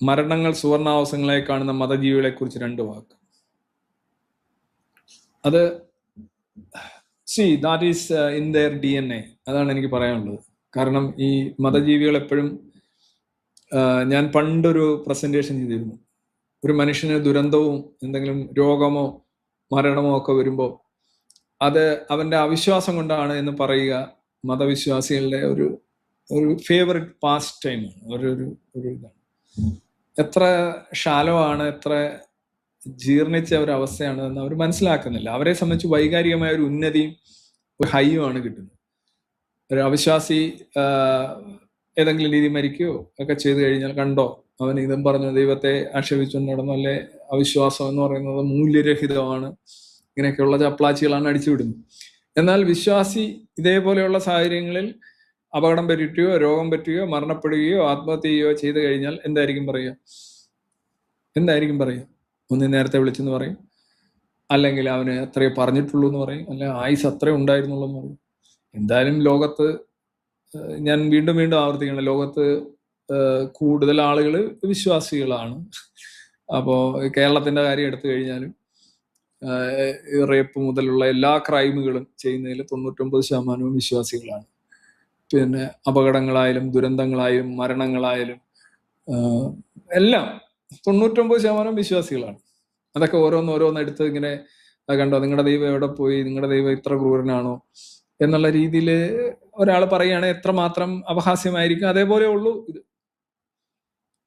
മരണങ്ങൾ സുവർണാവസരങ്ങളായി കാണുന്ന മതജീവികളെ കുറിച്ച് 2 വാക്ക്. അത് that is in there DNA. അതാണ് എനിക്ക് പറയാനുള്ളത്. കാരണം ഈ മതജീവികൾ എപ്പോഴും, ഞാൻ പണ്ടൊരു പ്രസന്റേഷൻ ചെയ്തിരുന്നു, ഒരു മനുഷ്യന് ദുരന്തവും എന്തെങ്കിലും രോഗമോ മരണമോ ഒക്കെ വരുമ്പോൾ അത് അവന്റെ അവിശ്വാസം കൊണ്ടാണ് എന്ന് പറയുക മതവിശ്വാസികളുടെ ഒരു ഫേവറിറ്റ് പാസ്റ്റ് ടൈമാണ്, ഒരു ഇതാണ്. എത്ര ഷാലോ ആണ്, എത്ര ജീർണിച്ച ഒരു അവസ്ഥയാണ് എന്ന് അവർ മനസ്സിലാക്കുന്നില്ല. അവരെ സംബന്ധിച്ച് വൈകാരികമായ ഒരു ഉന്നതിയും ഒരു ഹൈയുമാണ് കിട്ടുന്നത്. ഒരു അവിശ്വാസി ഏതെങ്കിലും രീതി മരിക്കുകയോ ഒക്കെ ചെയ്തു കഴിഞ്ഞാൽ, കണ്ടോ അവൻ ഇതും പറഞ്ഞു ദൈവത്തെ ആക്ഷേപിച്ചുകൊണ്ട് നടന്നു, അല്ലെ അവിശ്വാസം എന്ന് പറയുന്നത് മൂല്യരഹിതമാണ്, ഇങ്ങനെയൊക്കെയുള്ള ചപ്ലാച്ചികളാണ് അടിച്ചുവിടുന്നത്. എന്നാൽ വിശ്വാസി ഇതേപോലെയുള്ള സാഹചര്യങ്ങളിൽ അപകടം പറ്റുകയോ രോഗം പറ്റുകയോ മരണപ്പെടുകയോ ആത്മഹത്യ ചെയ്യുകയോ ചെയ്തു കഴിഞ്ഞാൽ എന്തായിരിക്കും പറയുക? ഒന്ന് നേരത്തെ വിളിച്ചെന്ന് പറയും, അല്ലെങ്കിൽ അവന് അത്രയേ പറഞ്ഞിട്ടുള്ളൂ എന്ന് പറയും, അല്ലെ ആയുസ് അത്രേ ഉണ്ടായിരുന്നുള്ളൂ എന്ന് പറയും. എന്തായാലും ലോകത്ത്, ഞാൻ വീണ്ടും ആവർത്തിക്കണം, ലോകത്ത് കൂടുതൽ ആളുകൾ വിശ്വാസികളാണ്. അപ്പോൾ കേരളത്തിന്റെ കാര്യം എടുത്തു കഴിഞ്ഞാലും റേപ്പ് മുതലുള്ള എല്ലാ ക്രൈമുകളും ചെയ്യുന്നതിൽ 99% വിശ്വാസികളാണ്. പിന്നെ അപകടങ്ങളായാലും ദുരന്തങ്ങളായാലും മരണങ്ങളായാലും എല്ലാം 99% വിശ്വാസികളാണ്. അതൊക്കെ ഓരോന്നെടുത്ത് ഇങ്ങനെ കണ്ടോ നിങ്ങളുടെ ദൈവം എവിടെ പോയി, നിങ്ങളുടെ ദൈവം ഇത്ര ക്രൂരനാണോ എന്നുള്ള രീതിയിൽ ഒരാൾ പറയുകയാണെങ്കിൽ എത്രമാത്രം അപഹാസ്യമായിരിക്കും. അതേപോലെ ഉള്ളൂ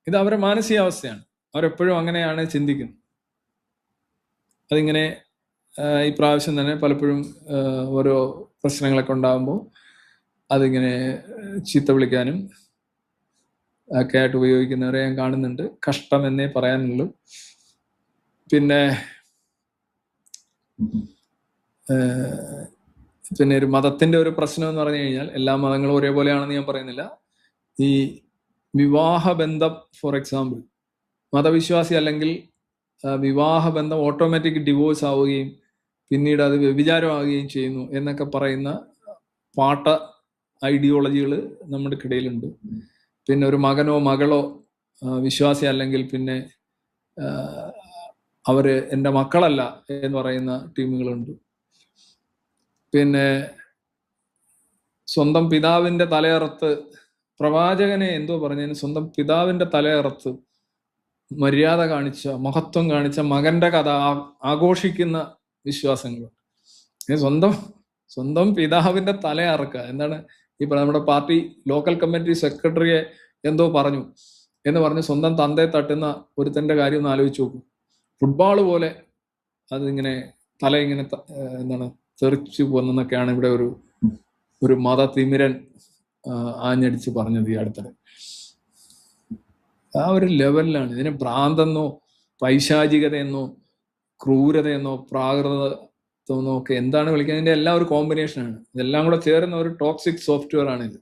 ഇത് അവരുടെ മാനസികാവസ്ഥയാണ്. അവരെപ്പോഴും അങ്ങനെയാണ് ചിന്തിക്കുന്നത്. അതിങ്ങനെ ഈ പ്രാവശ്യം തന്നെ പലപ്പോഴും ഓരോ പ്രശ്നങ്ങളൊക്കെ ഉണ്ടാകുമ്പോൾ അതിങ്ങനെ ചീത്ത വിളിക്കാനും ഒക്കെ ആയിട്ട് ഉപയോഗിക്കുന്നവരെ ഞാൻ കാണുന്നുണ്ട്. കഷ്ടം എന്നേ പറയാനുള്ളൂ. പിന്നെ ഒരു മതത്തിന്റെ ഒരു പ്രശ്നം എന്ന് പറഞ്ഞു കഴിഞ്ഞാൽ, എല്ലാ മതങ്ങളും ഒരേപോലെയാണെന്ന് ഞാൻ പറയുന്നില്ല. ഈ വിവാഹബന്ധം, ഫോർ എക്സാമ്പിൾ, മതവിശ്വാസി അല്ലെങ്കിൽ വിവാഹബന്ധം ഓട്ടോമാറ്റിക് ഡിവോഴ്സ് ആവുകയും പിന്നീട് അത് വ്യഭിചാരമാവുകയും ചെയ്യുന്നു എന്നൊക്കെ പറയുന്ന പാട്ട ഐഡിയോളജികൾ നമ്മുടെ ഇടയിലുണ്ട്. പിന്നെ ഒരു മകനോ മകളോ വിശ്വാസി അല്ലെങ്കിൽ പിന്നെ അവര് എൻ്റെ മക്കളല്ല എന്ന് പറയുന്ന ടീമുകളുണ്ട്. പിന്നെ സ്വന്തം പിതാവിൻ്റെ തലയറുത്ത്, പ്രവാചകനെ എന്തോ പറഞ്ഞതിന് സ്വന്തം പിതാവിൻ്റെ തലയറുത്ത് മര്യാദ കാണിച്ച, മഹത്വം കാണിച്ച മകന്റെ കഥ ആഘോഷിക്കുന്ന വിശ്വാസങ്ങളുണ്ട്. സ്വന്തം പിതാവിന്റെ തല അറക്കുക. എന്താണ് ഈ നമ്മുടെ പാർട്ടി ലോക്കൽ കമ്മിറ്റി സെക്രട്ടറിയെ എന്തോ പറഞ്ഞു എന്ന് പറഞ്ഞ് സ്വന്തം തന്തയെ തട്ടുന്ന ഒരുത്തന്റെ കാര്യം ഒന്ന് ആലോചിച്ച് നോക്കൂ. ഫുട്ബോൾ പോലെ അതിങ്ങനെ തല ഇങ്ങനെ തെറിച്ചു പോകുന്നൊക്കെയാണ് ഇവിടെ ഒരു മതതിമിരൻ ആഞ്ഞടിച്ച് പറഞ്ഞത് ഈ അടുത്തിടെ. ആ ഒരു ലെവലിലാണ്. ഇതിനെ ഭ്രാന്തെന്നോ പൈശാചികതയെന്നോ ക്രൂരതയെന്നോ പ്രാകൃതത്വമെന്നോ ഒക്കെ എന്താണ് വിളിക്കുന്നത്, ഇതിന്റെ എല്ലാം ഒരു കോമ്പിനേഷനാണ്. ഇതെല്ലാം കൂടെ ചേർന്ന ഒരു ടോക്സിക് സോഫ്റ്റ്വെയർ ആണിത്.